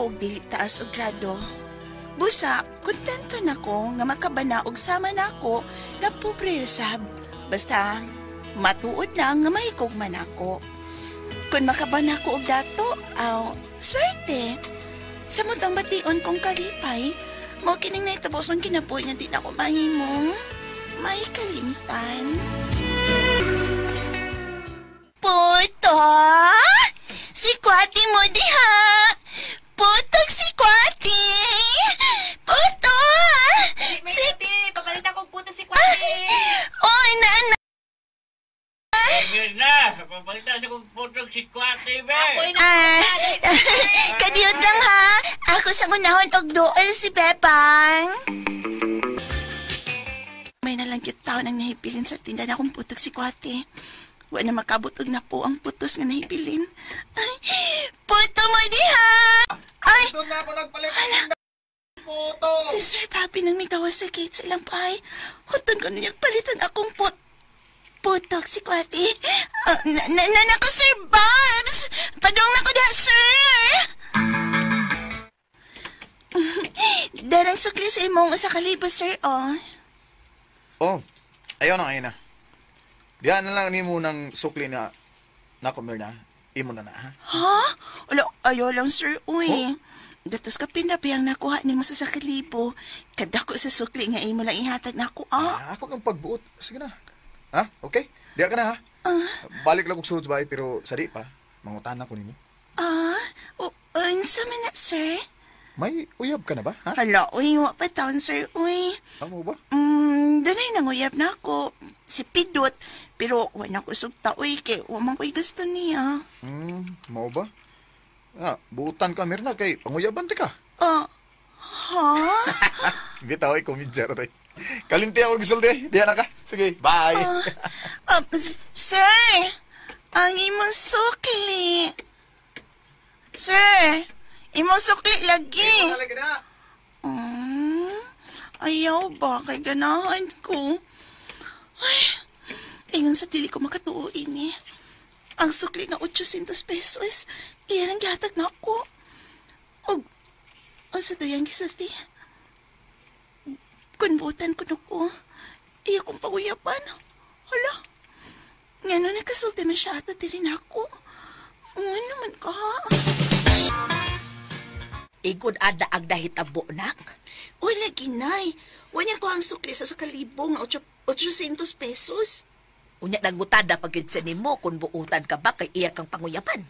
og dili taas og grado. Busa, kontento na ko nga makabana og sama na ako nga pobre sab. Basta, matuod lang nga mahikog man ako. Kung makabana ko og dato, swerte. Samot ang bation kong kalipay, mo kining naitapos ang kinabuhi nga di na ko mahimong may kalimtan. Puto! Si Kwati mo diha! Putog si Kwati! Puto! Papalitan kong puto si Kwati! Oy, nana! Ayun na! Papalitan sa kong putog si Kwati, be! Kadiyot lang ha! Ako sa unahon og dool si Bebang! May nalang cute tao nang nahipilin sa tinda na akong putog si Kwati. Wala na makabutog na po ang putos nga nahibilin. Ay, puto mo diha! Ay! Doon na ako nagpalit ng puto! Si Sir Bobby nang may gawa sa gate sa ilang pahay. Huton ko niya palitan akong putog si Kwati. Nanako, Sir Bobs! Padong na ko da, Sir! Darang sukli sa imong usa ka libo, Sir, oh. Oh, ayaw na ngayon na. Diyan na lang ni mo ng sukli na nakumir na. Imo na ha? Ha? Wala, ayaw lang, Sir, uy. Datos ka pinabiyang nakuha ni mo sa sakalibo. Kadako sa sukli nga imo lang ihatag na ako, Ako ng pagbuot. Sige na. Ha? Okay? Diyan ka na ha? Balik lang kong sulod ba pero sari pa. Mangutan ako ni mo. Unsa man na, Sir? May uyab ka na ba? Ha? Hala, uy, wa pa taon, Sir, uy. Amo ba? Danay nanguyab na ako. Si Pidot. Pero wala ko sugta, uy, kay wamang ko'y gusto niya. Mao ba? Buutan ka, Mirna, kay panguyaban ka. Ha? Bitaw, komedya rin. Kalimti ako gisulde. Diyan na ka. Sige, bye. Sir! Ang imong sukli. Sir! Imong sukli lagi. Ayaw ba? Kay ganahan ko. Ay, ingon sa dili ko makatuuin eh. Ang sukli nga 800 pesos, iyan ang gihatag na ako. O sa duyang gisulti. Kunbutan ko na ko. Iya kong panguyapan. Hala, nga nun nakasulti masyado dili na ako. Ano naman ka ha? Igod ada ag dahitabo, nak. Wala, ginay. Wala ko ang sukli sa sakalibo nga 800 pesos. Unya nangutada pag yun sa nimo kung buutan ka ba kay iya kang panguyapan.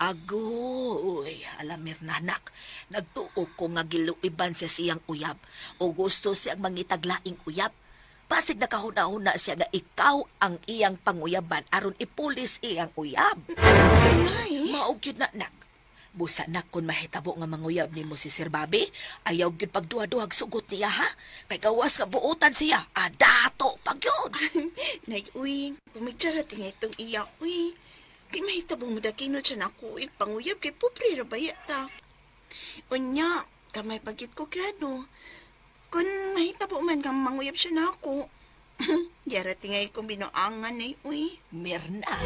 Agoy, alamir nanak. Nagtuo ko nga giluiban siya siyang uyab. O gusto siyang mangitaglaing uyab. Pasig nakahuna-huna siya nga ikaw ang iyang panguyaban aron ipulis iyang uyab. Maog yun nak. Busa na kung mahitabo nga manguyab ni mo si Sir Bobby, ayaw gyud pagduha-duhag sugot niya ha. Kay gawas ka buutan siya, dato pag yun. Nay, uy, pumigtsara tingay itong iya, uy. Kay mahitabo mo da kinod siya na ako, panguyab kay pobre rabaya ta. Unya, kamay pagkit ko grado. Kung mahitabo man kang manguyab siya na ako, yara tingay kong binoangan, nay, uy. Mirna.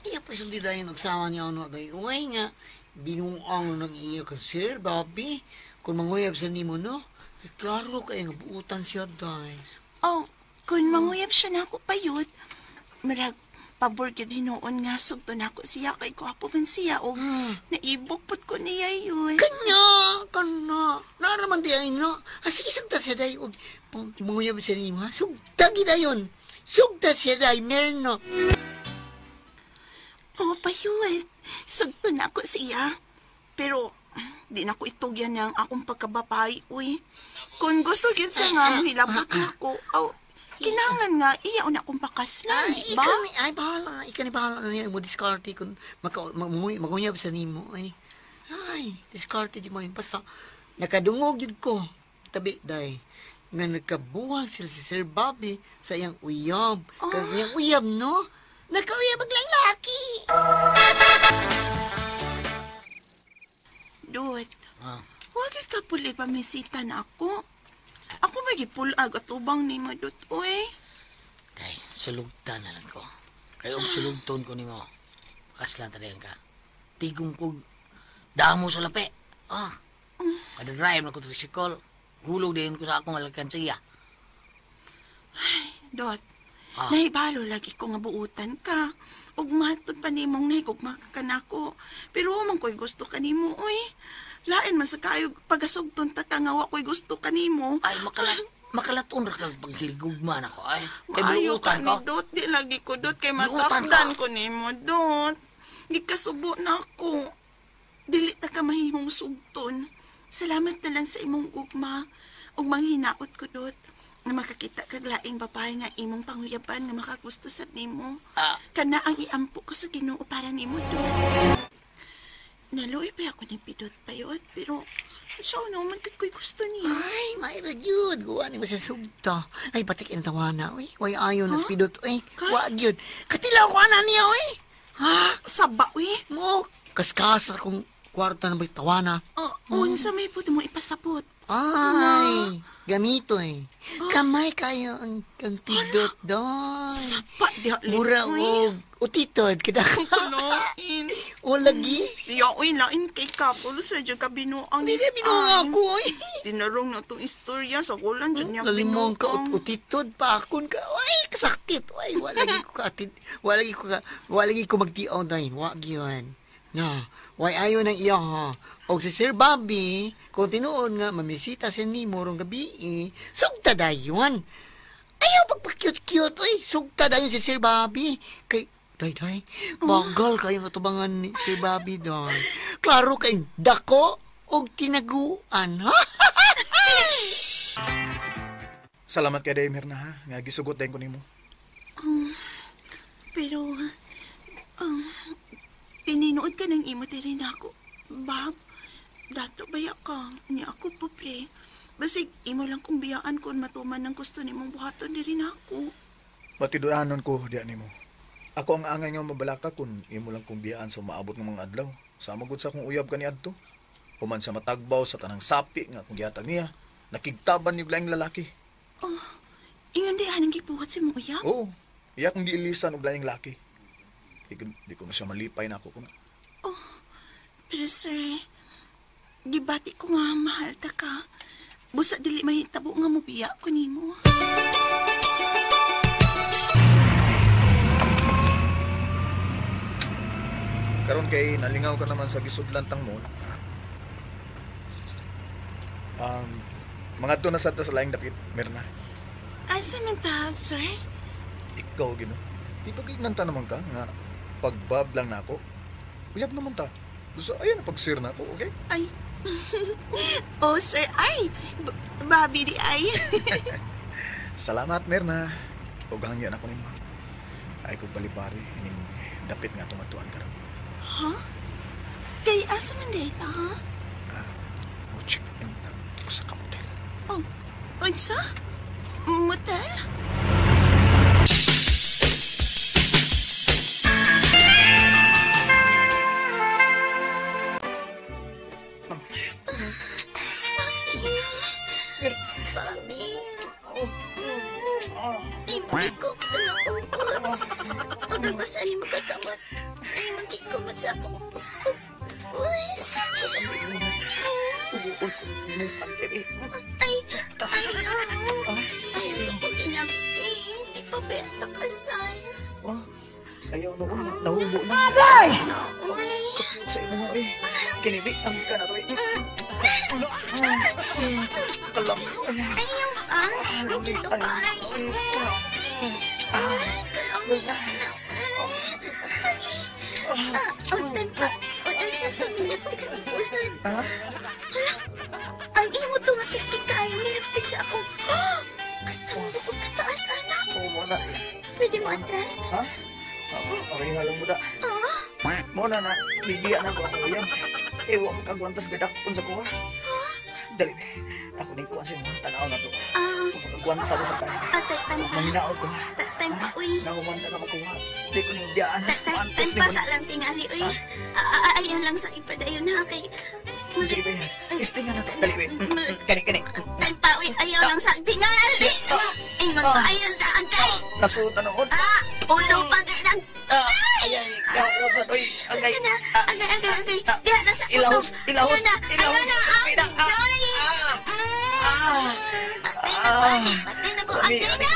Iya pa sulti dahil nagsama niya ano dahil uway nga binuang ng iyo ka Sir Bobby kung manguyab sa nimo no klaro kayo nga buutan siya dahil Kung manguyab siya na ako payot, marag pabor gyud hinoon nga sugto na ako siya kay gwapo man siya o naibukpot ko niya yun. Kanya naraman di ay no sige sugta siya dahil manguyab sa nimo ha sugta gina yun sugta siya dahil merno. Payuit. Sugto na ako siya. Pero, di na ko itugyan ng akong pagkabapay, uy. Kung gusto yun siya nga, hilabot na ako. Kinangan nga, iya na akong pakaslan, ba? Bahala. Ika ni bahala na niya mo diskarte kung maguyab sa nimo. Diskarte di mo yun. Basta, nakadungog yun ko. Tabi, day. Nga nagkabuhang sila si Sir Bobby sa iyang uyab. Kaya iyang uyab, no? Nagkauyabag lang laki. Duwet, wag ka puli pamisita na ako. Ako magipulag at ubang ni Madut, uy. Kay, sulugtan na lang ko. Kaya sulugton ko ni mo. Bakas lang talaga ka. Tigong ko damo sa lapi. Kada drive na ko tricycle. Hulog din ko sa akong alkansiya. Dot, nahibalo lagi ko nga buutan ka. Ug matod pa nimong nahigugma ka kanako. Pero man ko'y gusto kanimo, oy. Lain man sa kayo pagasugton ta ka nga wa ko'y gusto kanimo. Ay, makalatun ra ka pagligugman ako, ay. Kay Maayo ka bulutan ni ko. Dot, di lagi ko Dot kay Bulutan matakdan ka. ko nimo, Dot. Gikasubo na ako. Dili ta ka mahimong sugton. Salamat na lang sa imong ugma. Ug manghinaot ko, Dot, nga makakita kag laing babae nga imong panguyaban nga makagusto sa nimo. Kana ang iampo ko sa Ginoo para nimo, Dot. Naluoy pa ako ni Pidot Payot, pero siya naman ko'y gusto niya. Ay, mayroon yun. Gawa ni masasugta. Ay, batik ang tawana, oy. Way ayon na spidot, oy. Wag yun. Katilaw ko na niya, oy. Saba, we. Mo, kaskas akong kwarta na may tawana. Unsa may puti mo ipasabot. Ay, gamito eh. Kamay kayo ang pidot doon. Sapa, di Mura o utitod, kadakang Kalain. o lagi. Siya, uy, lain kay Kapol sa dyan ka binuang. Hindi na binuang ako, eh. Tinarong na itong istorya sa kulan dyan niya Lalimong ka, binuang. utitod pa akon ka. Ay, kasakit. Ay, walagi ko ka, walagi ko magtiaw dahil. Wag yun. Na, way ayo ng iya ha. O si Sir Bobby, kung tinuon nga, mamisita sa ni morong gabi, sugta dayon. Ayaw pagpa-cute-cute, sugta dayon si Sir Bobby. Kay, day, bagal kayo nga tubangan ni Sir Bobby doon. Klaro kay dako o tinaguan, ha? Salamat kay Day, Mirna, ha? Nga gisugot din ko nimo. Pero, tininood ka ng imo rin ako. Bob, dato baya ka. Niya ako po, pre. Basig, imo lang kung biyaan kung matuman ng gusto ni mong buhaton rin ako. Patiduanon ko diyan nimo. Ako ang angay nga mabalaka kung imo lang kong biyaan sa maabot ng mga adlaw. Sama gud sa akong uyab kaniadto. Human sa matagbaw sa tanang sapi nga kung gihatag niya, nakigtaban yung laing lalaki. Ingon di anong gibuhat si mong uyab? Oo, iya kong giilisan og laing laki. Di ko na siya malipay na ako kuna. Pero sir, gibati ko nga mahal ta ka. Busa dili mahitabo nga mubiya ko nimo. Karon kay nalingaw ka naman sa gisudlan tang mall. Mga to na sa laing dapit, Mirna. Asa man ta, sir? Ikaw, Gino. Di pa kainanta naman ka nga pagbab lang na ako. Uyab naman ta. Gusto, ayun na pag-sir na ako, okay? Ay. Oh, sir, ay. Babi di ay. Salamat, Mirna. Ughangyan ako nimo. Ay ko balibari, ining dapit nga tumatuan ka ron. Ha? Kay asa man dito, ha? Check in ta sa kamotel. Oh, unsa? Motel? Babi. Imagikot na pungkots. Ang gusto ni magkakamot. Ay, magkikumot sa akong... Uy, sakit. Ay, ay, sa pag-inapti. Hindi pa beta kasal. Ayaw na una, nahubo na. Ay! Kapit sa imo nga Kinibi, ang ka na to Kalam. Ayaw ka. Hindi ka ba? Untan pa. Untan sa ito nilaptik sa pusan. Hala, ang imo to nga tisking kayo nilaptik sa akong... Katambo ko kataas, anak. Muna. Pwede mo atras? Okay nga lang mo da. Muna na, bigyan ako ako yan. Ewan kagwantas gadak kung sa kuha. Dali, ako din kuha siya mga tanaw na to. Kagwanta ko sa kanya. Mahinaot ko. Time pa, uy. Nakumanta na makuha. Di ko niyong diyaan. Time pa sa lang tingali, uy. Ayan lang sa ipadayon ha, kay... Sige ba yan? Istingan na. Dali ba? Kani. Time pa, uy. Ayaw lang sa tingali. Ingon ko ayaw sa agay. Nasuot na noon. Ulo pa kayo ng... Ay, Usan, oy. Agay. Agay. Diha na sa Ilahos. Ayaw na. Pina. Patay na ko. Agay na.